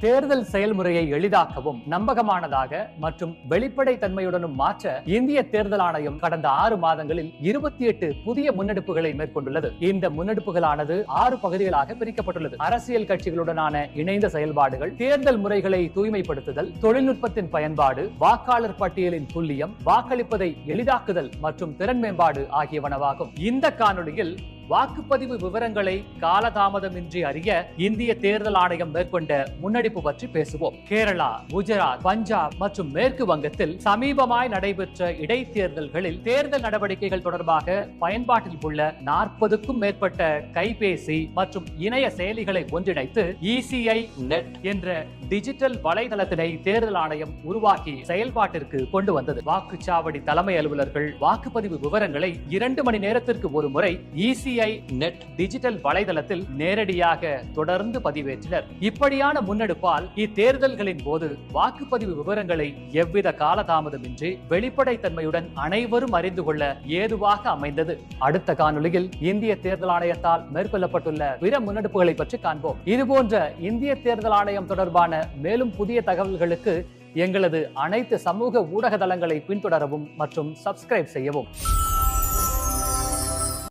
தேர்தல் செயல்முறையை எளிதாக்கவும் நம்பகமானதாக மற்றும் வெளிப்படை தன்மையுடனும் மாற்ற இந்திய தேர்தல் ஆணையம் கடந்த 6 மாதங்களில் 28 புதிய முன்னெடுப்புகளை மேற்கொண்டுள்ளது. இந்த முன்னெடுப்புகளானது 6 பகுதிகளாக பிரிக்கப்பட்டுள்ளது. அரசியல் கட்சிகளுடனான இணைந்த செயல்பாடுகள், தேர்தல் முறைகளை தூய்மைப்படுத்துதல், தொழில்நுட்பத்தின் பயன்பாடு, வாக்காளர் பட்டியலின் துல்லியம், வாக்களிப்பதை எளிதாக்குதல் மற்றும் திறன் மேம்பாடு ஆகியவனவாகும். இந்த காணொளியில் வாக்குப்பதிவு விவரங்களை காலதாமதமின்றி அறிய இந்திய தேர்தல் ஆணையம் மேற்கொண்ட முன்னெடுப்பு பற்றி பேசுவோம். கேரளா, குஜராத், பஞ்சாப் மற்றும் மேற்கு வங்கத்தில் சமீபமாய் நடைபெற்ற இடைத்தேர்தல்களில் தேர்தல் நடவடிக்கைகள் தொடர்பாக பயன்பாட்டில் உள்ள 40க்கும் மேற்பட்ட கைபேசி மற்றும் இணைய செயலிகளை ஒன்றிணைத்து ECI நெட் என்ற டிஜிட்டல் வலைதளத்தினை தேர்தல் ஆணையம் உருவாக்கி செயல்பாட்டிற்கு கொண்டு வந்தது. வாக்குச்சாவடி தலைமை அலுவலர்கள் வாக்குப்பதிவு விவரங்களை 2 மணி நேரத்திற்கு ஒரு முறை ECI நெட் டிஜிட்டல் வலைதளத்தில் நேரடியாக தொடர்ந்து பதிவேற்றினர். இப்படியான முன்னெடுப்பால் இத்தேர்தல்களின் போது வாக்குப்பதிவு விவரங்களை எவ்வித காலதாமதமின்றி வெளிப்படைத்தன்மையுடன் அனைவரும் அறிந்து கொள்ள ஏதுவாக அமைந்தது. அடுத்த காணொளியில் இந்திய தேர்தல் ஆணையத்தால் மேற்கொள்ளப்பட்டுள்ள பிற முன்னெடுப்புகளை பற்றி காண்போம். இதுபோன்ற இந்திய தேர்தல் ஆணையம் தொடர்பான மேலும் புதிய தகவல்களுக்கு எங்களது அனைத்து சமூக ஊடக தளங்களை பின்தொடரவும் மற்றும் சப்ஸ்கிரைப் செய்யவும்.